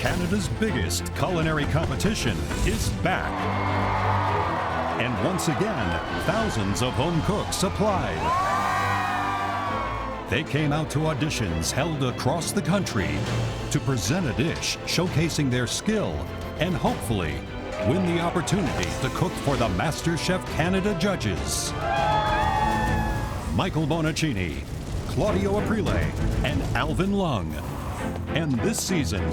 Canada's biggest culinary competition is back. And once again, thousands of home cooks applied. They came out to auditions held across the country to present a dish showcasing their skill and hopefully win the opportunity to cook for the MasterChef Canada judges. Michael Bonacini, Claudio Aprile, and Alvin Leung. And this season,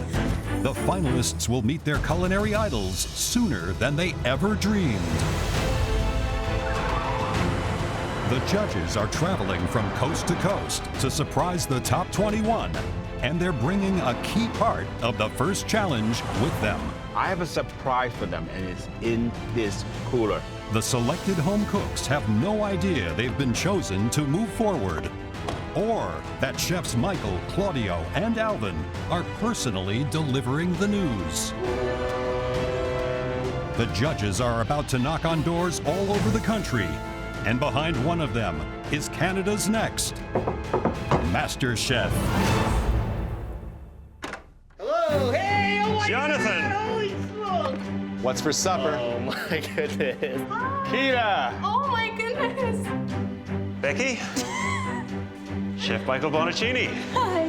the finalists will meet their culinary idols sooner than they ever dreamed. The judges are traveling from coast to coast to surprise the top 21, and they're bringing a key part of the first challenge with them. I have a surprise for them, and it's in this cooler. The selected home cooks have no idea they've been chosen to move forward, or that chefs Michael, Claudio, and Alvin are personally delivering the news. The judges are about to knock on doors all over the country, and behind one of them is Canada's next MasterChef. Hello, hey, oh my Jonathan. God, holy smoke. What's for supper? Oh my goodness. Kira! Oh my goodness. Becky? Chef Michael Bonacini. Hi.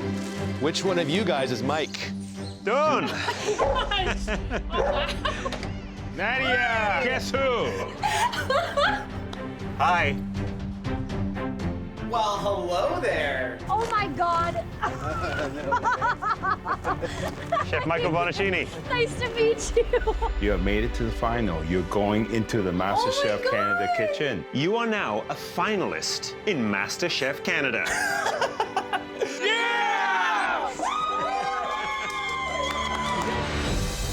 Which one of you guys is Mike? Done. Nadia! Guess who? Hi. Well, hello there. Oh my God. Chef Michael Bonacini. Nice to meet you. You have made it to the final. You're going into the MasterChef Canada kitchen. You are now a finalist in MasterChef Canada.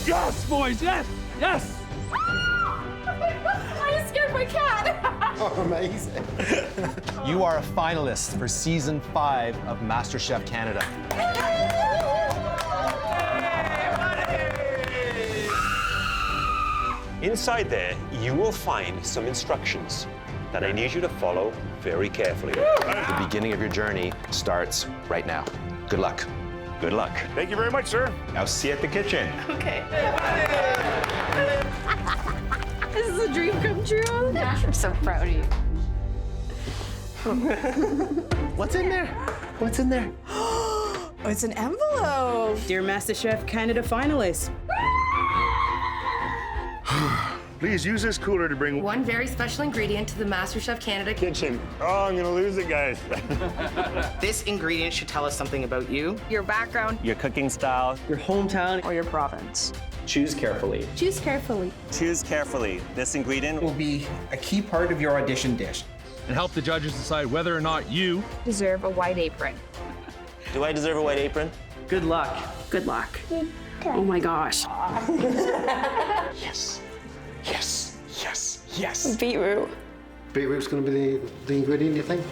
Yes, boys, yes, yes. I just scared my cat. Amazing. You are a finalist for season 5 of MasterChef Canada. Inside there, you will find some instructions that I need you to follow very carefully. The beginning of your journey starts right now. Good luck. Good luck. Thank you very much, sir. I'll see you at the kitchen. Okay. This is a dream come true. I'm so proud of you. What's in there? What's in there? Oh, it's an envelope. Dear MasterChef Canada finalists. Please use this cooler to bring One very special ingredient to the MasterChef Canada Kitchen. Oh, I'm gonna lose it, guys. This ingredient should tell us something about you, Your background. Your cooking style. Your hometown. Or your province. choose carefully. Choose carefully. Choose carefully. This ingredient Will be a key part of your audition dish. And help the judges decide whether or not you Deserve a white apron. Do I deserve a white apron? Good luck. Good luck. Oh my gosh. Yes. Yes. Yes. Yes. Beetroot. Beetroot's going to be the ingredient, you think?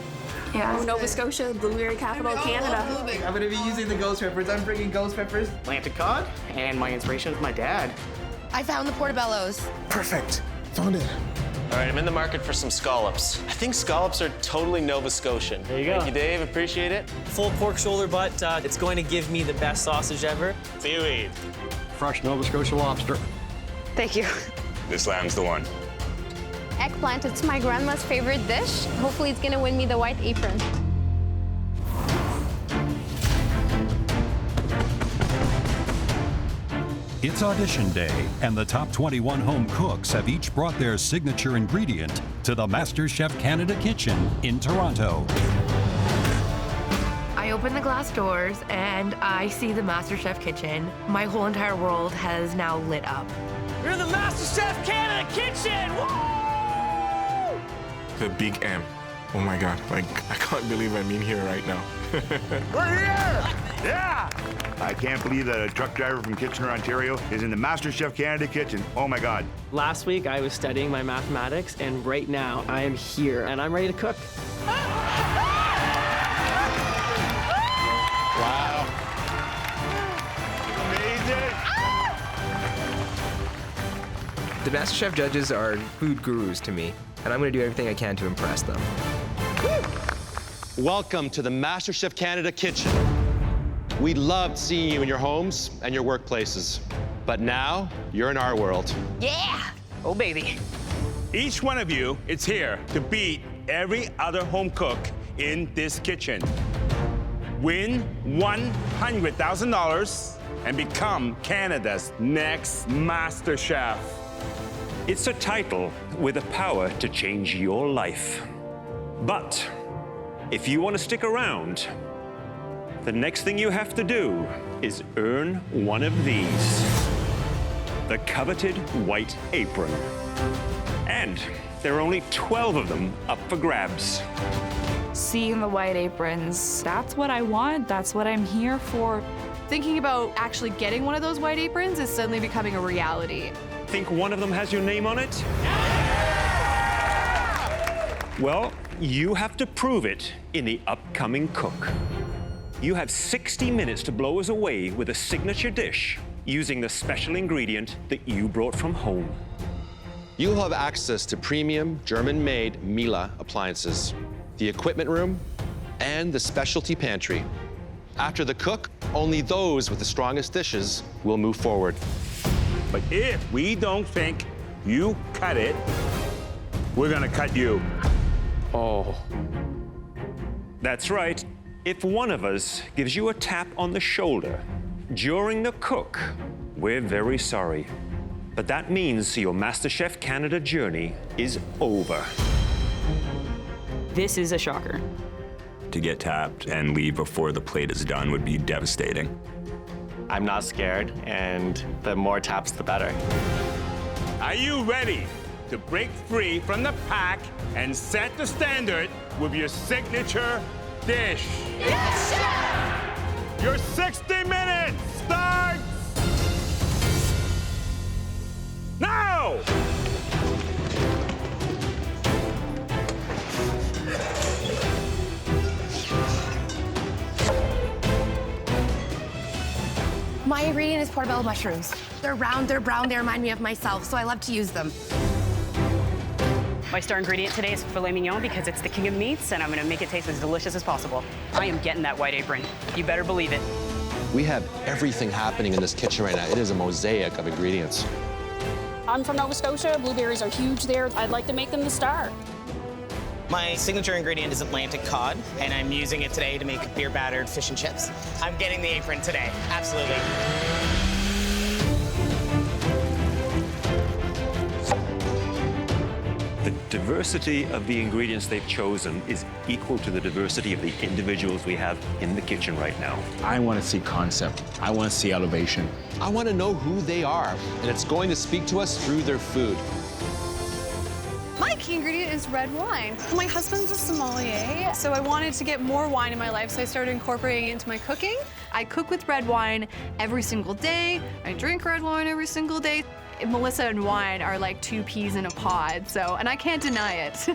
Yeah. Nova Scotia, blueberry capital of Canada. I'm gonna be using the ghost peppers. I'm bringing ghost peppers. Atlantic cod, and my inspiration is my dad. I found the portobellos. Perfect. Found it. All right, I'm in the market for some scallops. I think scallops are totally Nova Scotian. There you go. Thank you, Dave. Appreciate it. Full pork shoulder butt. It's going to give me the best sausage ever. Seaweed. fresh Nova Scotia lobster. Thank you. This lamb's the one. Eggplant, it's my grandma's favorite dish. Hopefully it's gonna win me the white apron. It's audition day, and the top 21 home cooks have each brought their signature ingredient to the MasterChef Canada kitchen in Toronto. I open the glass doors and I see the MasterChef kitchen. My whole entire world has now lit up. We're in the MasterChef Canada kitchen! Woo! The big M. Oh my God, like, I can't believe I'm in here right now. We're here! Yeah! I can't believe that a truck driver from Kitchener, Ontario is in the MasterChef Canada kitchen. Oh my God. Last week I was studying my mathematics, and right now I am here and I'm ready to cook. Wow. Amazing. The MasterChef judges are food gurus to me, and I'm gonna do everything I can to impress them. Welcome to the MasterChef Canada kitchen. We loved seeing you in your homes and your workplaces. But now, you're in our world. Yeah! Oh, baby. Each one of you is here to beat every other home cook in this kitchen. Win $100,000 and become Canada's next MasterChef. It's a title with the power to change your life. But if you want to stick around, the next thing you have to do is earn one of these. The coveted white apron. And there are only 12 of them up for grabs. Seeing the white aprons, that's what I want, that's what I'm here for. Thinking about actually getting one of those white aprons is suddenly becoming a reality. Think one of them has your name on it? Well, you have to prove it in the upcoming cook. You have 60 minutes to blow us away with a signature dish using the special ingredient that you brought from home. You'll have access to premium German-made Miele appliances, the equipment room, and the specialty pantry. After the cook, only those with the strongest dishes will move forward. But if we don't think you cut it, we're gonna cut you. Oh. That's right. If one of us gives you a tap on the shoulder during the cook, we're very sorry. But that means your MasterChef Canada journey is over. This is a shocker. To get tapped and leave before the plate is done would be devastating. I'm not scared, and the more taps, the better. Are you ready to break free from the pack and set the standard with your signature dish? Yes, chef! Your 60 minutes starts now! My ingredient is portobello mushrooms. They're round, they're brown, they remind me of myself, so I love to use them. My star ingredient today is filet mignon because it's the king of meats, and I'm gonna make it taste as delicious as possible. I am getting that white apron. You better believe it. We have everything happening in this kitchen right now. It is a mosaic of ingredients. I'm from Nova Scotia. Blueberries are huge there. I'd like to make them the star. My signature ingredient is Atlantic cod, and I'm using it today to make beer-battered fish and chips. I'm getting the apron today, absolutely. The diversity of the ingredients they've chosen is equal to the diversity of the individuals we have in the kitchen right now. I want to see concept. I want to see elevation. I want to know who they are, and it's going to speak to us through their food. My key ingredient is red wine. My husband's a sommelier, so I wanted to get more wine in my life, so I started incorporating it into my cooking. I cook with red wine every single day. I drink red wine every single day. Melissa and wine are like two peas in a pod, and I can't deny it.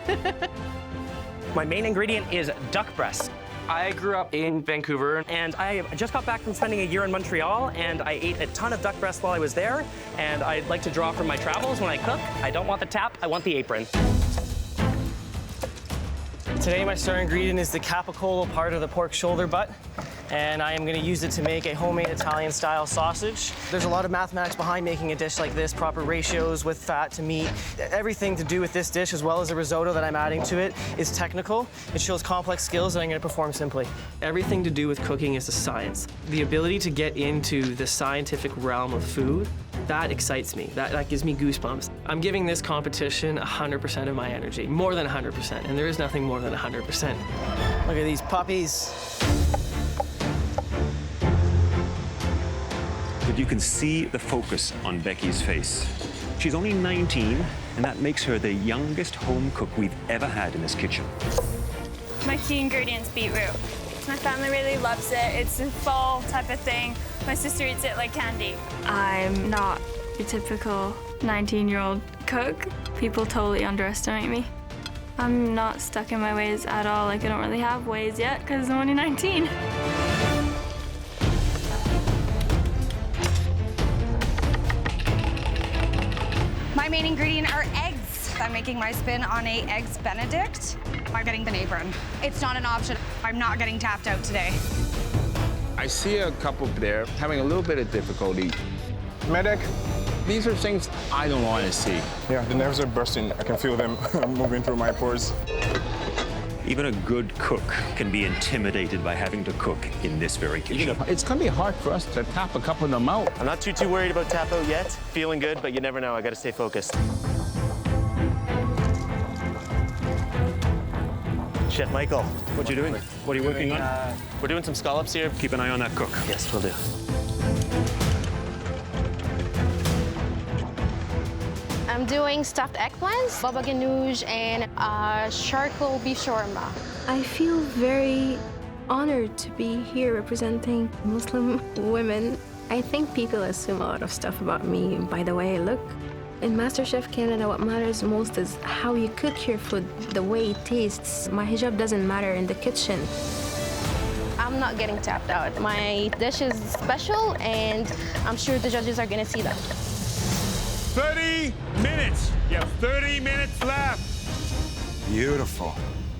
My main ingredient is duck breast. I grew up in Vancouver, and I just got back from spending a year in Montreal, and I ate a ton of duck breast while I was there, and I'd like to draw from my travels when I cook. I don't want the tap, I want the apron. Today, my star ingredient is the capicola part of the pork shoulder butt, and I am going to use it to make a homemade Italian-style sausage. There's a lot of mathematics behind making a dish like this, proper ratios with fat to meat. Everything to do with this dish, as well as the risotto that I'm adding to it, is technical. It shows complex skills that I'm going to perform simply. Everything to do with cooking is a science. The ability to get into the scientific realm of food, that excites me. That gives me goosebumps. I'm giving this competition 100% of my energy, more than 100%, and there is nothing more than 100%. Look at these puppies. But you can see the focus on Becky's face. She's only 19, and that makes her the youngest home cook we've ever had in this kitchen. My key ingredient's beetroot. My family really loves it. It's a fall type of thing. My sister eats it like candy. I'm not your typical 19-year-old cook. People totally underestimate me. I'm not stuck in my ways at all. Like, I don't really have ways yet because I'm only 19. My main ingredient are eggs. I'm making my spin on a Eggs Benedict. I'm getting the apron. It's not an option. I'm not getting tapped out today. I see a couple there having a little bit of difficulty. Medic, these are things I don't want to see. Yeah, the nerves are bursting. I can feel them moving through my pores. Even a good cook can be intimidated by having to cook in this very kitchen. It's going to be hard for us to tap a couple of them out. I'm not too worried about tap out yet. Feeling good, but you never know. I got to stay focused. Chef Michael. What you doing? What are you working on? We're doing some scallops here. Keep an eye on that cook. Yes, we'll do. I'm doing stuffed eggplants, baba ganoush, and charcoal beef shawarma. I feel very honored to be here representing Muslim women. I think people assume a lot of stuff about me by the way I look. In MasterChef Canada, what matters most is how you cook your food, the way it tastes. My hijab doesn't matter in the kitchen. I'm not getting tapped out. My dish is special, and I'm sure the judges are gonna see that. 30 minutes. You have 30 minutes left. Beautiful.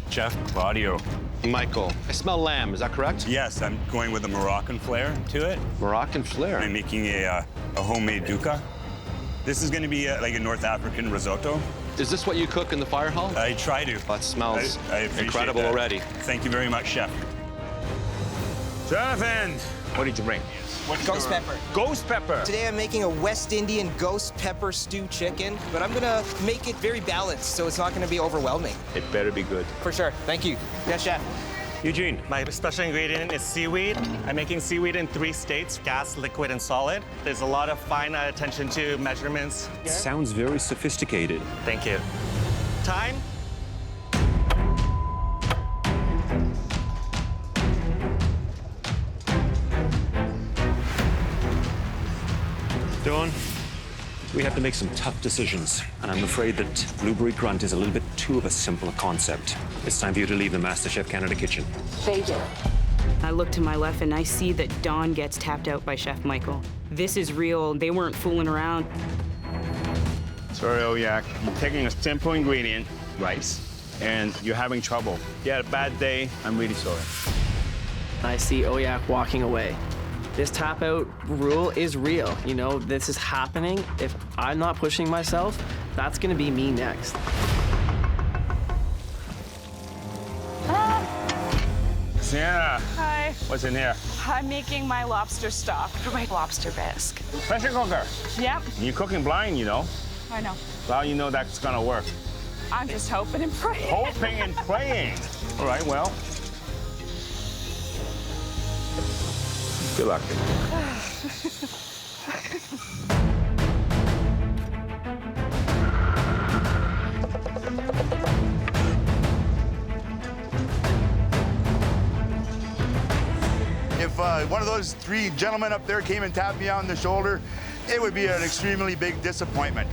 Chef Claudio. Michael, I smell lamb, is that correct? Yes, I'm going with a Moroccan flair to it. Moroccan flair? I'm making a homemade dukkha. This is going to be like a North African risotto. Is this what you cook in the fire hall? I try to. That smells I appreciate incredible that. already. Thank you very much, Chef. Jonathan! What did you bring? Ghost pepper. Ghost pepper. Today I'm making a West Indian ghost pepper stew chicken, but I'm gonna make it very balanced, so it's not gonna be overwhelming. It better be good. For sure. Thank you. Yes, chef. Eugene. My special ingredient is seaweed. I'm making seaweed in 3 states, gas, liquid, and solid. There's a lot of fine attention to measurements. It sounds very sophisticated. Thank you. Time. Dawn, we have to make some tough decisions, and I'm afraid that blueberry grunt is a little bit too of a simple concept. It's time for you to leave the MasterChef Canada kitchen. Thank you. I look to my left and I see that Dawn gets tapped out by Chef Michael. This is real. They weren't fooling around. Sorry, Oyak. You're taking a simple ingredient, rice, and you're having trouble. You had a bad day. I'm really sorry. I see Oyak walking away. This tap out rule is real. You know, this is happening. If I'm not pushing myself, that's gonna be me next. Sienna. Hi. What's in here? I'm making my lobster stock for my lobster bisque. Pressure cooker. Yep. You're cooking blind, you know. I know. Well, you know that's gonna work. I'm just hoping and praying. Hoping and praying. All right, well. Good luck. If one of those 3 gentlemen up there came and tapped me on the shoulder, it would be an extremely big disappointment.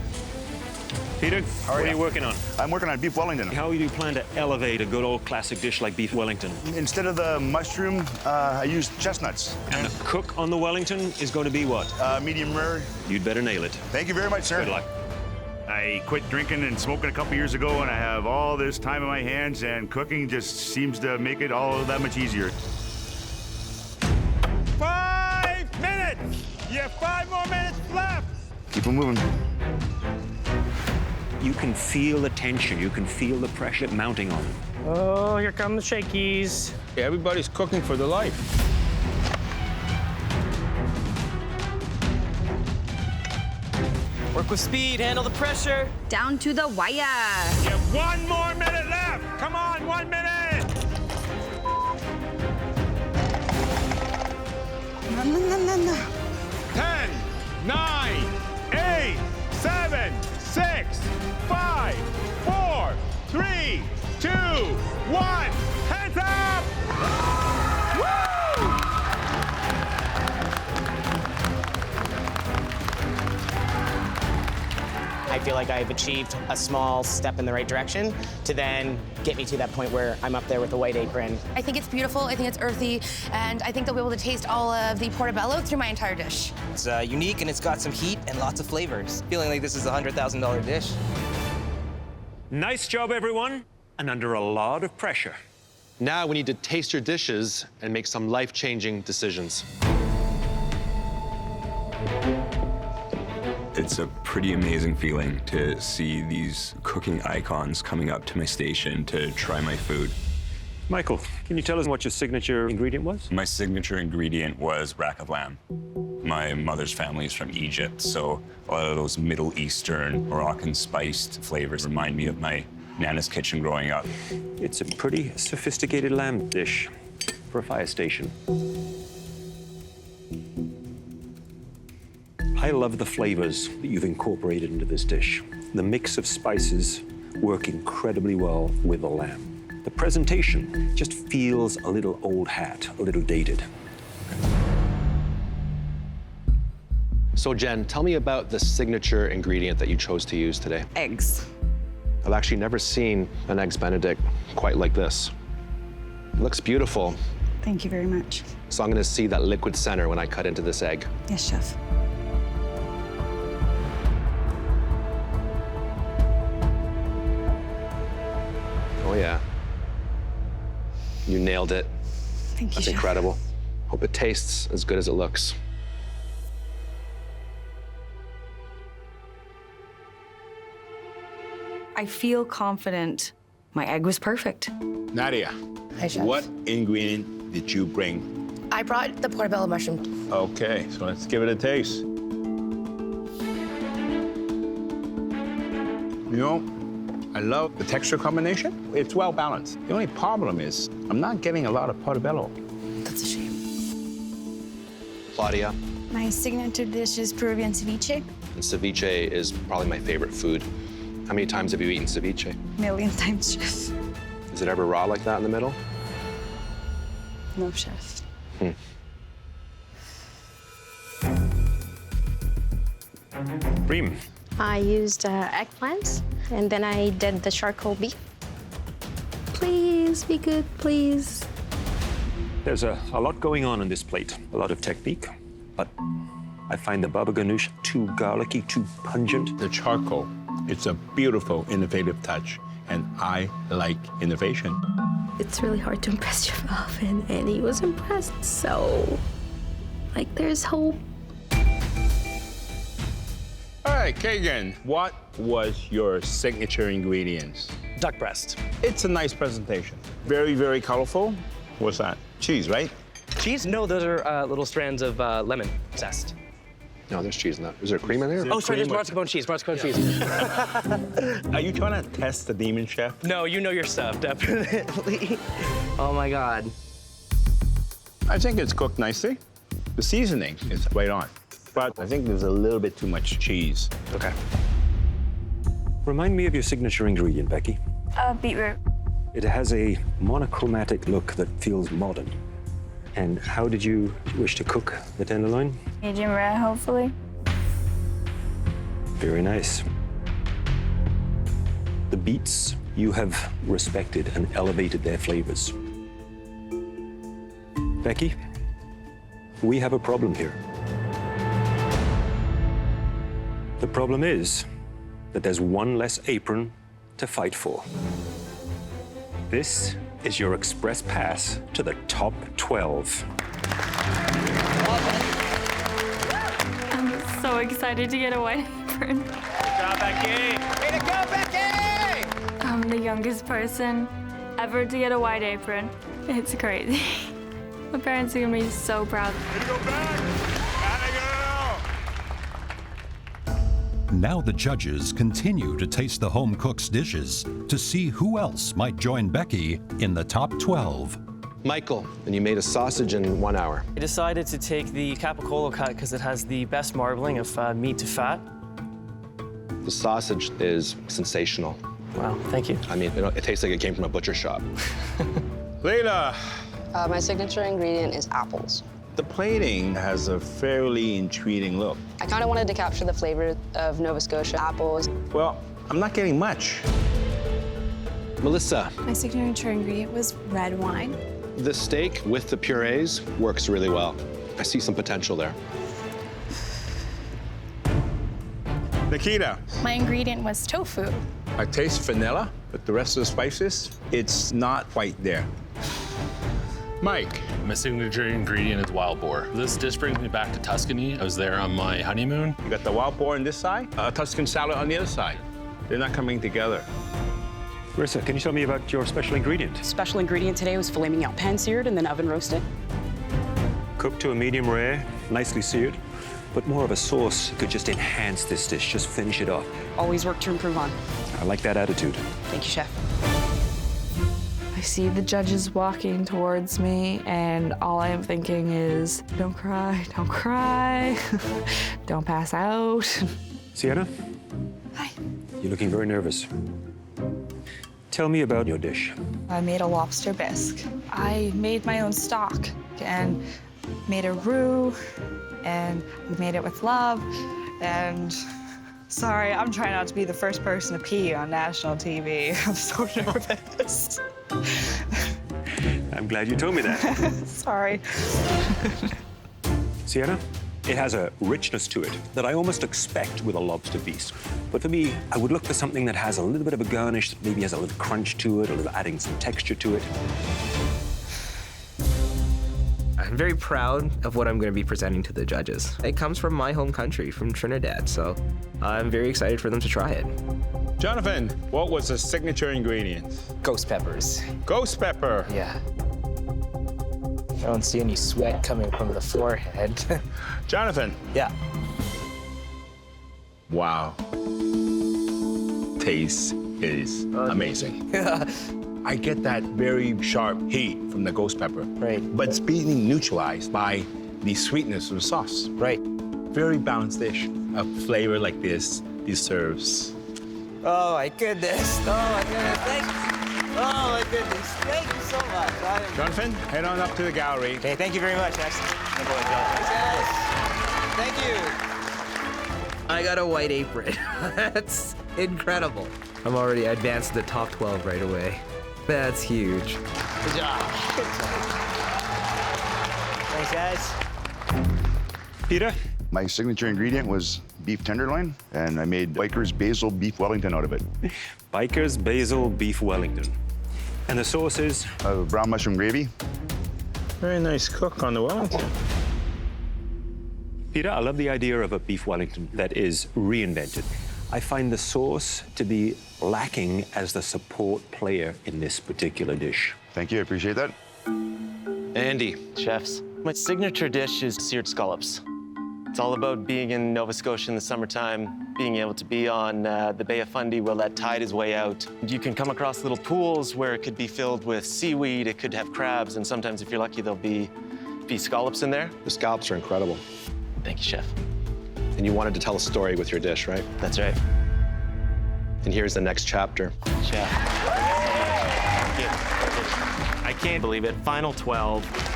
Peter, what are you working on? I'm working on beef Wellington. How do you plan to elevate a good old classic dish like beef Wellington? Instead of the mushroom, I used chestnuts. And the cook on the Wellington is going to be what? Medium rare. You'd better nail it. Thank you very much, sir. Good luck. I quit drinking and smoking a couple years ago, and I have all this time in my hands, and cooking just seems to make it all that much easier. 5 minutes! You have 5 more minutes left! Keep them moving. You can feel the tension. You can feel the pressure mounting on. Oh, here come the shakies. Everybody's cooking for their life. Work with speed, handle the pressure. Down to the wire. You have 1 more minute left! Come on, 1 minute! No. 10, 9, 8, 7, 6, 5, 4, 3, 2, 1. Hands up! Woo! I feel like I've achieved a small step in the right direction to then get me to that point where I'm up there with the white apron. I think it's beautiful, I think it's earthy, and I think they'll be able to taste all of the portobello through my entire dish. It's unique and it's got some heat and lots of flavors. Feeling like this is a $100,000 dish. Nice job, everyone. And under a lot of pressure, Now we need to taste your dishes and make some life-changing decisions. It's a pretty amazing feeling to see these cooking icons coming up to my station to try my food. Michael, can you tell us what your signature ingredient was? My signature ingredient was rack of lamb. My mother's family is from Egypt, so a lot of those Middle Eastern, Moroccan spiced flavors remind me of my Nana's kitchen growing up. It's a pretty sophisticated lamb dish for a fire station. I love the flavors that you've incorporated into this dish. The mix of spices work incredibly well with the lamb. The presentation just feels a little old hat, a little dated. So Jen, tell me about the signature ingredient that you chose to use today. Eggs. I've actually never seen an Eggs Benedict quite like this. It looks beautiful. Thank you very much. So I'm gonna see that liquid center when I cut into this egg. Yes, chef. Oh yeah. You nailed it. Thank you, That's chef. incredible. Hope it tastes as good as it looks. I feel confident. My egg was perfect. Nadia, Hi, chef. what ingredient did you bring? I brought the portobello mushroom. Okay, so let's give it a taste. You know, I love the texture combination. It's well balanced. The only problem is I'm not getting a lot of portobello. That's a shame. Claudia, My signature dish is Peruvian ceviche. and ceviche is probably my favorite food. How many times have you eaten ceviche? Million times, chef. Is it ever raw like that in the middle? No, chef. Bream. I used eggplants, and then I did the charcoal beef. Please be good, please. There's a lot going on this plate, a lot of technique, but I find the baba ganoush too garlicky, too pungent. The charcoal, it's a beautiful, innovative touch, and I like innovation. It's really hard to impress Chef Alvin, and he was impressed, so, like, there's hope. All right, Kagan, what was your signature ingredients? Duck breast. It's a nice presentation. Very, very colorful. What's that? Cheese, right? Cheese? No, those are little strands of lemon zest. No, there's cheese in that. Is there cream in there? Oh, sorry, there's mascarpone cheese, cheese. Are you trying to test the demon chef? No, you know your stuff, definitely. Oh my God. I think it's cooked nicely. The seasoning is right on, but I think there's a little bit too much cheese. Okay. Remind me of your signature ingredient, Becky. Beetroot. It has a monochromatic look that feels modern. And how did you wish to cook the tenderloin? Medium rare, hopefully. Very nice. The beets, you have respected and elevated their flavors. Becky, we have a problem here. The problem is that there's one less apron to fight for. This is your express pass to the top 12. I'm so excited to get a white apron. Good job, Becky. Way to go, Becky! I'm the youngest person ever to get a white apron. It's crazy. My parents are gonna be so proud. Now the judges continue to taste the home cook's dishes to see who else might join Becky in the top 12. Michael, and you made a sausage in 1 hour. I decided to take the capicola cut because it has the best marbling of meat to fat. The sausage is sensational. Wow, thank you. I mean, it tastes like it came from a butcher shop. Layla, My signature ingredient is apples. the plating has a fairly intriguing look. I kind of wanted to capture the flavor of Nova Scotia apples. Well, I'm not getting much. Melissa, My signature ingredient was red wine. the steak with the purees works really well. I see some potential there. Nikita, My ingredient was tofu. I taste vanilla, but the rest of the spices, it's not quite there. Mike. My signature ingredient is wild boar. This dish brings me back to Tuscany. I was there on my honeymoon. You got the wild boar on this side, Tuscan salad on the other side. They're not coming together. Marissa, can you tell me about your special ingredient? Special ingredient today was filet mignon, pan-seared and then oven roasted. Cooked to a medium rare, nicely seared, but more of a sauce could just enhance this dish, just finish it off. Always work to improve on. I like that attitude. Thank you, chef. I see the judges walking towards me, and all I am thinking is, don't cry, don't pass out. Sienna? Hi. You're looking very nervous. Tell me about your dish. I made a lobster bisque. I made my own stock and made a roux, and we made it with love, and sorry, I'm trying not to be the first person to pee on national TV. I'm so nervous. I'm glad you told me that. Sorry. Sienna, it has a richness to it that I almost expect with a lobster bisque. But for me, I would look for something that has a little bit of a garnish, that maybe has a little crunch to it, a little adding some texture to it. I'm very proud of what I'm going to be presenting to the judges. It comes from my home country, from Trinidad, so I'm very excited for them to try it. Jonathan, what was the signature ingredient? Ghost peppers. Ghost pepper? Yeah. I don't see any sweat coming from the forehead. Jonathan? Yeah. Wow. Taste is amazing. I get that very sharp heat from the ghost pepper. Right. But it's being neutralized by the sweetness of the sauce. Right. Very balanced dish. A flavor like this deserves. Oh my goodness. Oh my goodness. Thank you. Oh my goodness. Thank you so much. Jonathan, head on up to the gallery. Okay, thank you very much. Excellent. Thanks, guys. Thank you. I got a white apron. That's incredible. I'm already advanced to the top 12 right away. That's huge. Good job. Thanks, guys. Peter? My signature ingredient was beef tenderloin, and I made Biker's Basil Beef Wellington out of it. Biker's Basil Beef Wellington. And the sauce is? Brown mushroom gravy. Very nice cook on the Wellington. Peter, I love the idea of a beef Wellington that is reinvented. I find the sauce to be lacking as the support player in this particular dish. Thank you, I appreciate that. Andy. Chefs. My signature dish is seared scallops. It's all about being in Nova Scotia in the summertime, being able to be on the Bay of Fundy where that tide is way out. You can come across little pools where it could be filled with seaweed, it could have crabs, and sometimes if you're lucky, there'll be scallops in there. The scallops are incredible. Thank you, Chef. And you wanted to tell a story with your dish, right? That's right. And here's the next chapter. Chef. I can't believe it. Final 12.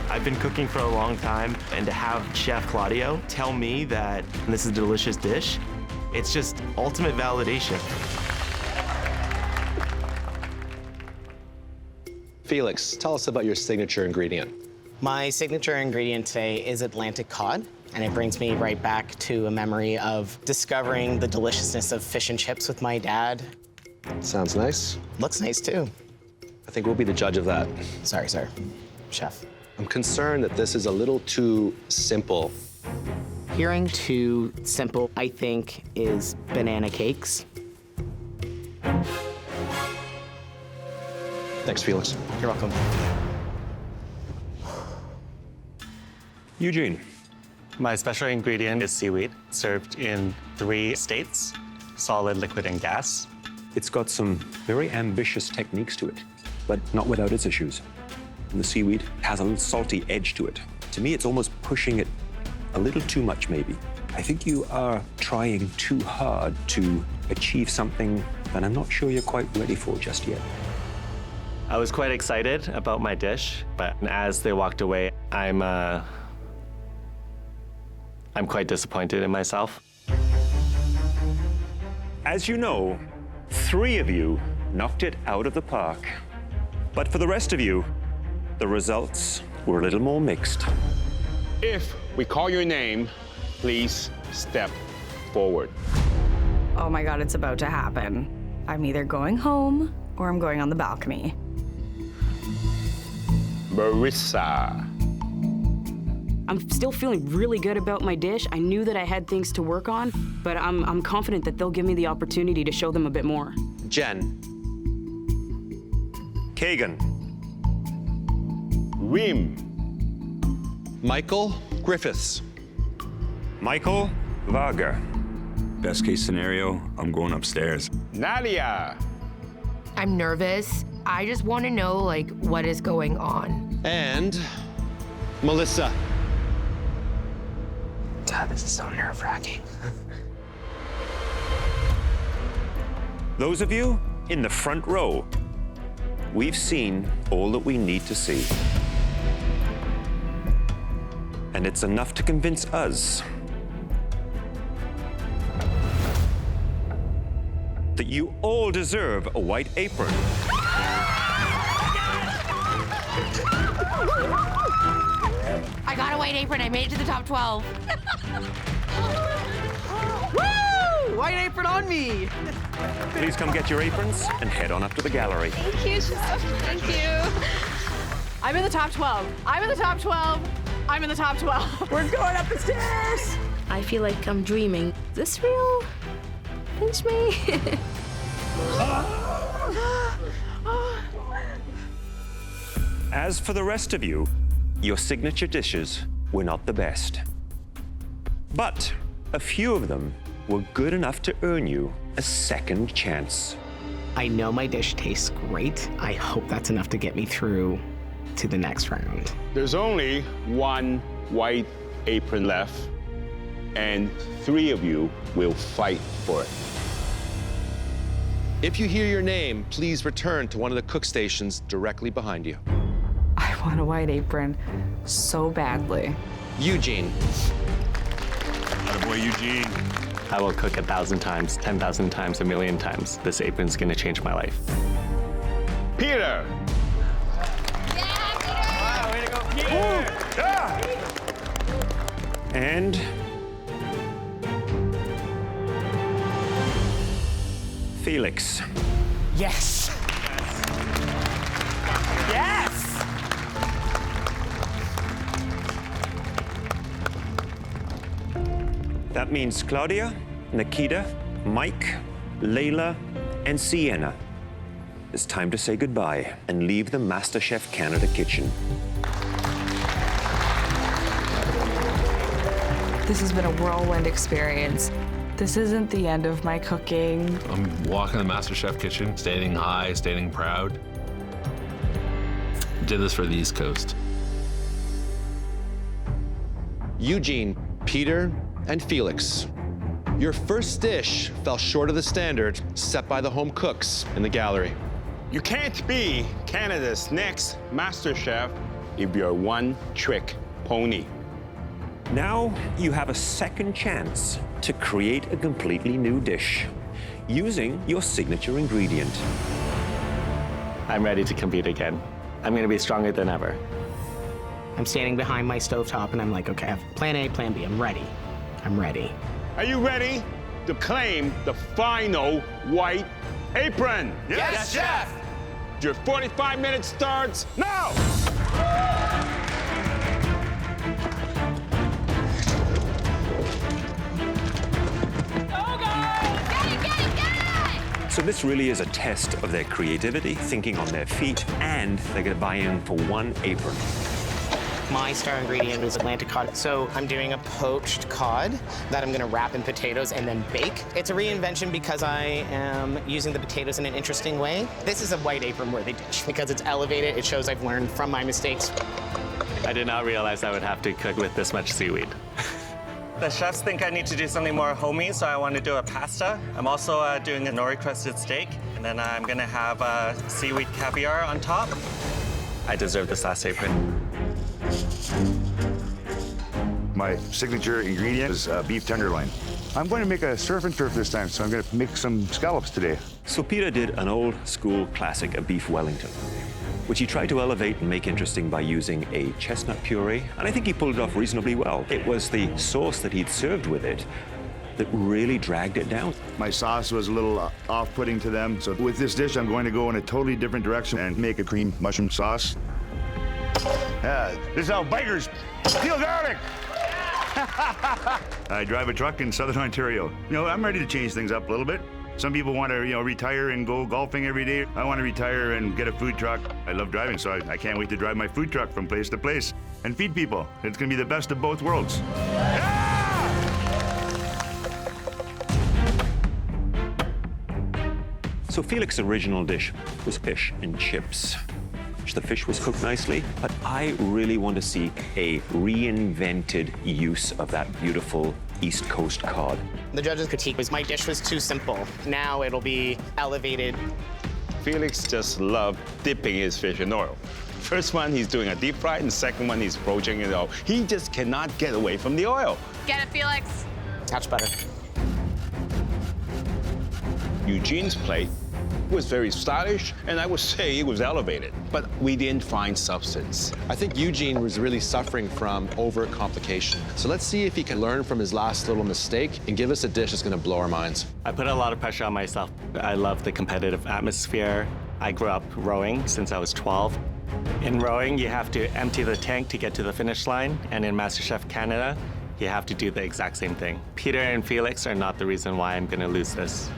I've been cooking for a long time, and to have Chef Claudio tell me that this is a delicious dish, it's just ultimate validation. Felix, tell us about your signature ingredient. My signature ingredient today is Atlantic cod, and it brings me right back to a memory of discovering the deliciousness of fish and chips with my dad. Sounds nice. Looks nice, too. I think we'll be the judge of that. Sorry, sir. Chef. I'm concerned that this is a little too simple. Hearing too simple, I think, is banana cakes. Thanks, Felix. You're welcome. Eugene. My special ingredient is seaweed, served in 3 states, solid, liquid, and gas. It's got some very ambitious techniques to it, but not without its issues. And the seaweed has a little salty edge to it. To me, it's almost pushing it a little too much, maybe. I think you are trying too hard to achieve something that I'm not sure you're quite ready for just yet. I was quite excited about my dish, but as they walked away, I'm quite disappointed in myself. As you know, 3 of you knocked it out of the park. But for the rest of you, the results were a little more mixed. If we call your name, please step forward. Oh my God, it's about to happen. I'm either going home or I'm going on the balcony. Marissa. I'm still feeling really good about my dish. I knew that I had things to work on, but I'm confident that they'll give me the opportunity to show them a bit more. Jen. Kagan. Rim. Michael Griffiths. Michael Varga. Best case scenario, I'm going upstairs. Nadia. I'm nervous. I just want to know, like, what is going on. And Melissa. God, this is so nerve-wracking. Those of you in the front row, we've seen all that we need to see. And it's enough to convince us that you all deserve a white apron. I got a white apron. I made it to the top 12. Woo! White apron on me! Please come get your aprons and head on up to the gallery. Thank you, Chef. Thank you. I'm in the top 12. I'm in the top 12. I'm in the top 12. We're going up the stairs! I feel like I'm dreaming. Is this real? Pinch me. As for the rest of you, your signature dishes were not the best. But a few of them were good enough to earn you a second chance. I know my dish tastes great. I hope that's enough to get me through to the next round. There's only one white apron left, and 3 of you will fight for it. If you hear your name, please return to one of the cook stations directly behind you. I want a white apron so badly. Eugene. Attaboy, Eugene. I will cook 1,000 times, 10,000 times, 1,000,000 times. This apron's gonna change my life. Peter. Wow, way to go, Peter! Yeah. And Felix. Yes! Yes! That means Claudia, Nikita, Mike, Layla, and Sienna. It's time to say goodbye and leave the MasterChef Canada kitchen. This has been a whirlwind experience. This isn't the end of my cooking. I'm walking the MasterChef kitchen, standing high, standing proud. Did this for the East Coast. Eugene, Peter, and Felix. Your first dish fell short of the standard set by the home cooks in the gallery. You can't be Canada's next MasterChef if you're a one-trick pony. Now you have a second chance to create a completely new dish using your signature ingredient. I'm ready to compete again. I'm gonna be stronger than ever. I'm standing behind my stovetop and I'm like, okay, I have plan A, plan B. I'm ready. I'm ready. Are you ready to claim the final white apron? Yes, Chef! Your 45 minutes starts now! So this really is a test of their creativity, thinking on their feet, and they get buy-in for one apron. My star ingredient is Atlantic cod. So I'm doing a poached cod that I'm gonna wrap in potatoes and then bake. It's a reinvention because I am using the potatoes in an interesting way. This is a white apron worthy dish because it's elevated. It shows I've learned from my mistakes. I did not realize I would have to cook with this much seaweed. The chefs think I need to do something more homey, so I want to do a pasta. I'm also doing a nori-crusted steak, and then I'm gonna have seaweed caviar on top. I deserve this last apron. My signature ingredient is beef tenderloin. I'm going to make a surf and turf this time, so I'm going to make some scallops today. So Peter did an old school classic, a beef Wellington, which he tried to elevate and make interesting by using a chestnut puree, and I think he pulled it off reasonably well. It was the sauce that he'd served with it that really dragged it down. My sauce was a little off-putting to them, so with this dish, I'm going to go in a totally different direction and make a cream mushroom sauce. Yeah, this is how bikers peel garlic. I drive a truck in Southern Ontario. You know, I'm ready to change things up a little bit. Some people want to, retire and go golfing every day. I want to retire and get a food truck. I love driving, so I can't wait to drive my food truck from place to place and feed people. It's going to be the best of both worlds. So Felix's original dish was fish and chips. The fish was cooked nicely, but I really want to see a reinvented use of that beautiful East Coast cod. The judge's critique was my dish was too simple. Now it'll be elevated. Felix just loved dipping his fish in oil. First one, he's doing a deep fry, and the second one, he's poaching it all. He just cannot get away from the oil. Get it, Felix. Touch butter. Eugene's plate was very stylish, and I would say it was elevated, but we didn't find substance. I think Eugene was really suffering from overcomplication. So let's see if he can learn from his last little mistake and give us a dish that's gonna blow our minds. I put a lot of pressure on myself. I love the competitive atmosphere. I grew up rowing since I was 12. In rowing, you have to empty the tank to get to the finish line, and in MasterChef Canada, you have to do the exact same thing. Peter and Felix are not the reason why I'm gonna lose this.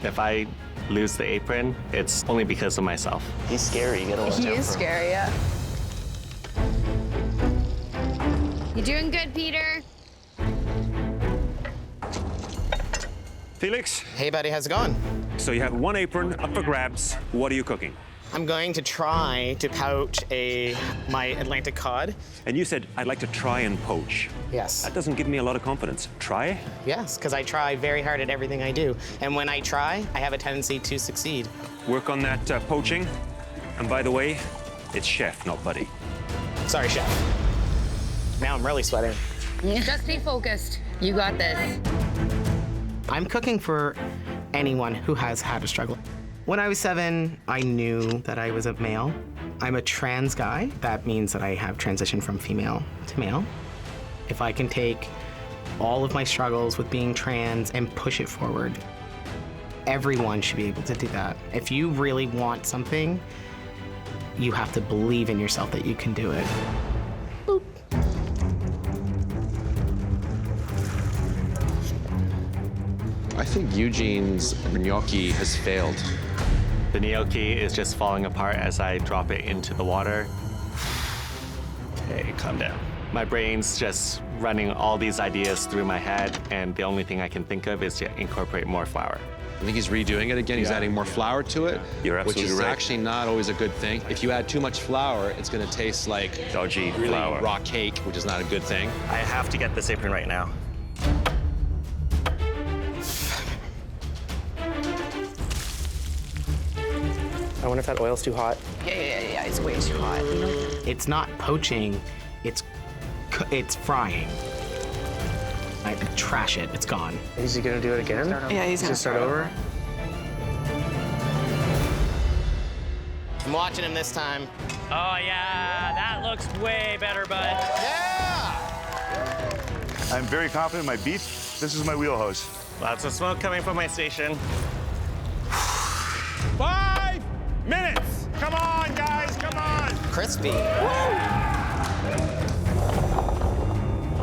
If I lose the apron, it's only because of myself. He's scary. You gotta watch out for him. He is scary, yeah. You're doing good, Peter. Felix? Hey, buddy, how's it going? So you have one apron up for grabs. What are you cooking? I'm going to try to poach my Atlantic cod. And you said, I'd like to try and poach. Yes. That doesn't give me a lot of confidence. Try? Yes, because I try very hard at everything I do. And when I try, I have a tendency to succeed. Work on that poaching. And by the way, it's chef, not buddy. Sorry, chef. Now I'm really sweating. Just stay focused. You got this. I'm cooking for anyone who has had a struggle. When I was 7, I knew that I was a male. I'm a trans guy. That means that I have transitioned from female to male. If I can take all of my struggles with being trans and push it forward, everyone should be able to do that. If you really want something, you have to believe in yourself that you can do it. Boop. I think Eugene's gnocchi has failed. The gnocchi is just falling apart as I drop it into the water. Okay, calm down. My brain's just running all these ideas through my head, and the only thing I can think of is to incorporate more flour. I think he's redoing it again. He's adding more flour to it, You're absolutely which is right. actually not always a good thing. If you add too much flour, it's going to taste like dodgy really flour. raw cake, which is not a good thing. I have to get this apron right now. I wonder if that oil's too hot. Yeah, it's way too hot. It's not poaching, it's frying. I trash it, it's gone. Is he gonna do it again? Yeah, he's gonna start over. I'm watching him this time. Oh yeah, that looks way better, bud. I'm very confident in my beef. This is my wheelhouse. Lots of smoke coming from my station. 5 minutes! Come on, guys, come on! Crispy.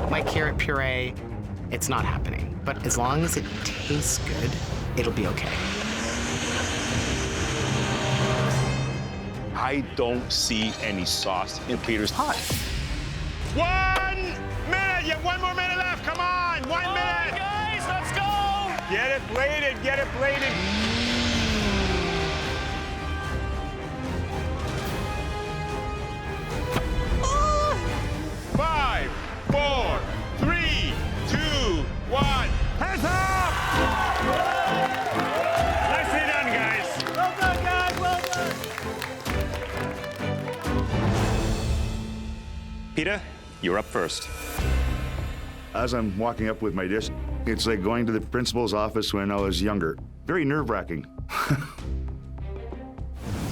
My carrot puree, it's not happening. But as long as it tastes good, it'll be okay. I don't see any sauce in Peter's pot. 1 minute! You have 1 more minute left, come on! 1 minute! Guys, let's go! Get it plated, get it plated! Five, 4, 3, 2, 1. Hands up! Nicely done, guys. Well done, guys, well done. Peter, you're up first. As I'm walking up with my dish, it's like going to the principal's office when I was younger. Very nerve-wracking.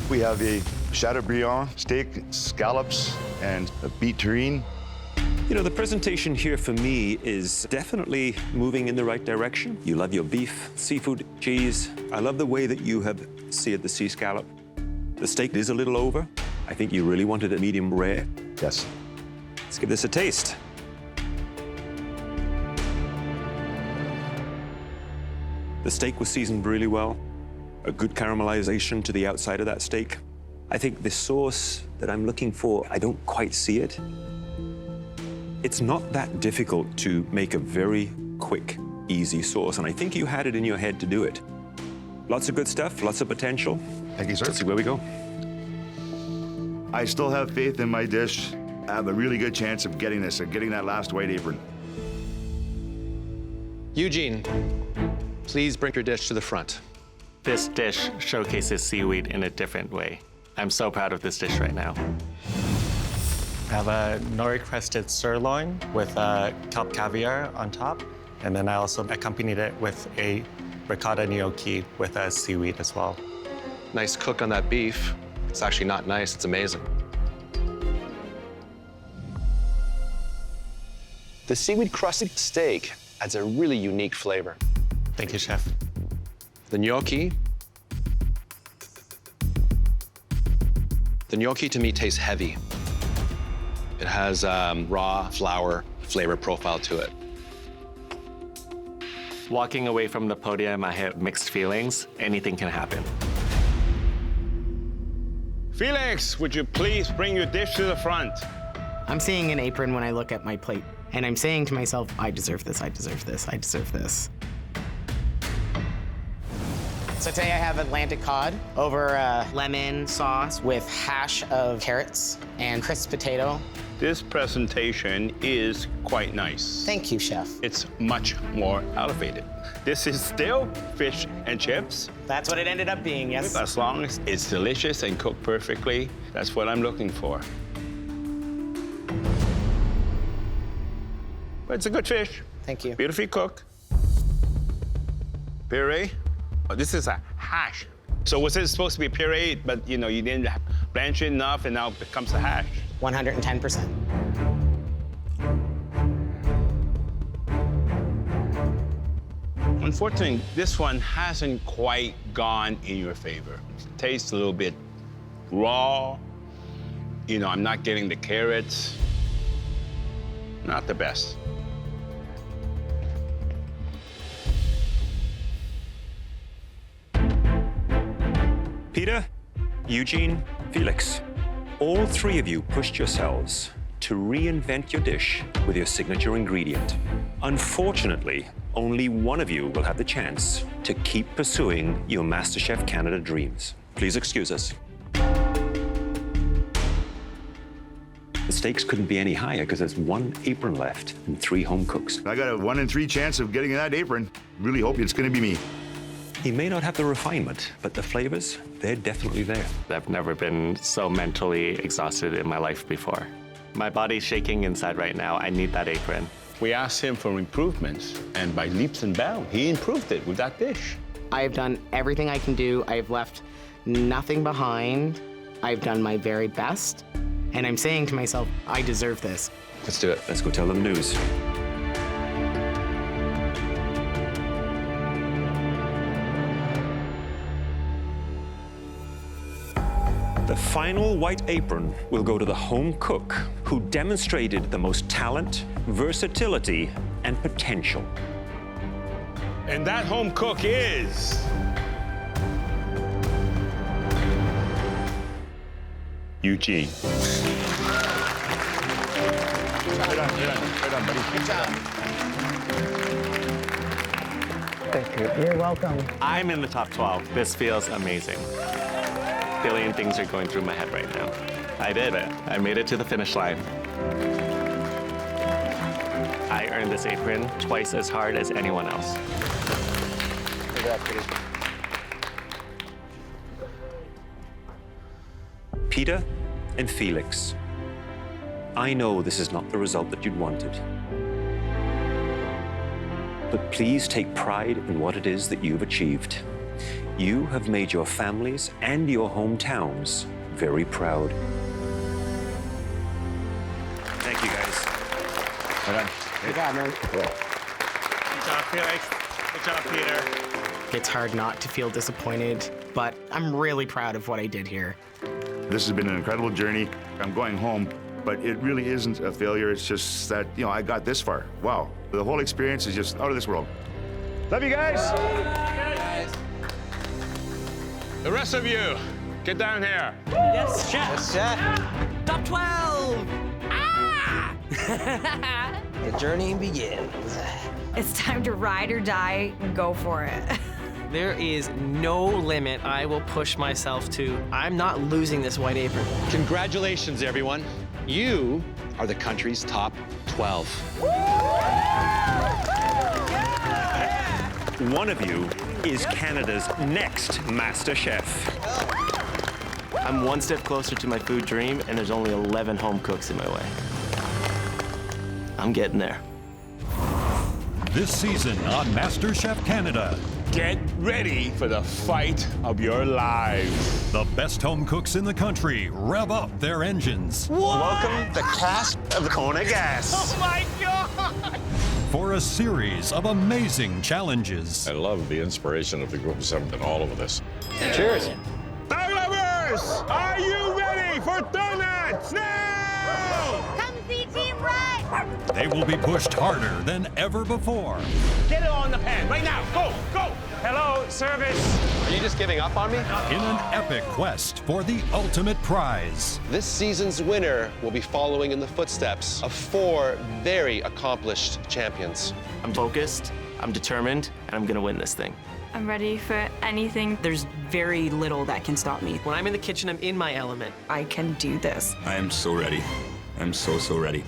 We have a Chateaubriand steak, scallops, and a beet terrine. You know, the presentation here for me is definitely moving in the right direction. You love your beef, seafood, cheese. I love the way that you have seared the sea scallop. The steak is a little over. I think you really wanted it medium rare. Yes. Let's give this a taste. The steak was seasoned really well. A good caramelization to the outside of that steak. I think the sauce that I'm looking for, I don't quite see it. It's not that difficult to make a very quick, easy sauce, and I think you had it in your head to do it. Lots of good stuff, lots of potential. Thank you, sir. Let's see where we go. I still have faith in my dish. I have a really good chance of getting this, of getting that last white apron. Eugene, please bring your dish to the front. This dish showcases seaweed in a different way. I'm so proud of this dish right now. I have a nori-crusted sirloin with kelp caviar on top. And then I also accompanied it with a ricotta gnocchi with a seaweed as well. Nice cook on that beef. It's actually not nice, it's amazing. The seaweed crusted steak adds a really unique flavor. Thank you, chef. The gnocchi to me tastes heavy. It has raw flour flavor profile to it. Walking away from the podium, I had mixed feelings. Anything can happen. Felix, would you please bring your dish to the front? I'm seeing an apron when I look at my plate, and I'm saying to myself, I deserve this, I deserve this, I deserve this. So today I have Atlantic cod over lemon sauce with hash of carrots and crisp potato. This presentation is quite nice. Thank you, chef. It's much more elevated. This is still fish and chips. That's what it ended up being, yes. As long as it's delicious and cooked perfectly, that's what I'm looking for. But it's a good fish. Thank you. Beautifully cooked. Puree. Oh, this is a hash. So was it supposed to be puree, but you didn't blanch it enough and now it becomes a hash? 110%. Unfortunately, this one hasn't quite gone in your favor. It tastes a little bit raw. I'm not getting the carrots. Not the best. Peter, Eugene, Felix, all three of you pushed yourselves to reinvent your dish with your signature ingredient. Unfortunately, only one of you will have the chance to keep pursuing your MasterChef Canada dreams. Please excuse us. The stakes couldn't be any higher because there's one apron left and 3 home cooks. I got a 1 in 3 chance of getting that apron. Really hope it's going to be me. He may not have the refinement, but the flavors, they're definitely there. I've never been so mentally exhausted in my life before. My body's shaking inside right now. I need that apron. We asked him for improvements, and by leaps and bounds, he improved it with that dish. I've done everything I can do. I've left nothing behind. I've done my very best. And I'm saying to myself, I deserve this. Let's do it. Let's go tell them the news. The final white apron will go to the home cook who demonstrated the most talent, versatility, and potential. And that home cook is... Eugene. Right on, buddy. Good job. Thank you. You're welcome. I'm in the top 12. This feels amazing. A billion things are going through my head right now. I did it. I made it to the finish line. I earned this apron twice as hard as anyone else. Look at that, Peter. Peter and Felix, I know this is not the result that you'd wanted. But please take pride in what it is that you've achieved. You have made your families and your hometowns very proud. Thank you, guys. Right on. Good job, man. Good job, Felix. Good job, Peter. It's hard not to feel disappointed, but I'm really proud of what I did here. This has been an incredible journey. I'm going home but it really isn't a failure. It's just that, you know, I got this far. Wow. The whole experience is just out of this world. Love you guys. The rest of you, get down here. Yes, chef. Yes, chef. Top 12. The journey begins. It's time to ride or die and go for it. There is no limit I will push myself to. I'm not losing this white apron. Congratulations, everyone. You are the country's top 12. One of you is Canada's next MasterChef. I'm one step closer to my food dream, and there's only 11 home cooks in my way. I'm getting there. This season on MasterChef Canada. Get ready for the fight of your lives. The best home cooks in the country rev up their engines. Welcome the cast of Kona Gas. Oh my God! For a series of amazing challenges. I love the inspiration of the group of 7 and all of this. Cheers. Dog lovers, are you ready for donuts? Now! Come see Team Red! They will be pushed harder than ever before. Get it on the pan right now. Go, go. Hello, service. Are you just giving up on me? In an epic quest for the ultimate prize. This season's winner will be following in the footsteps of 4 very accomplished champions. I'm focused, I'm determined, and I'm gonna win this thing. I'm ready for anything. There's very little that can stop me. When I'm in the kitchen, I'm in my element. I can do this. I am so ready. I'm so ready.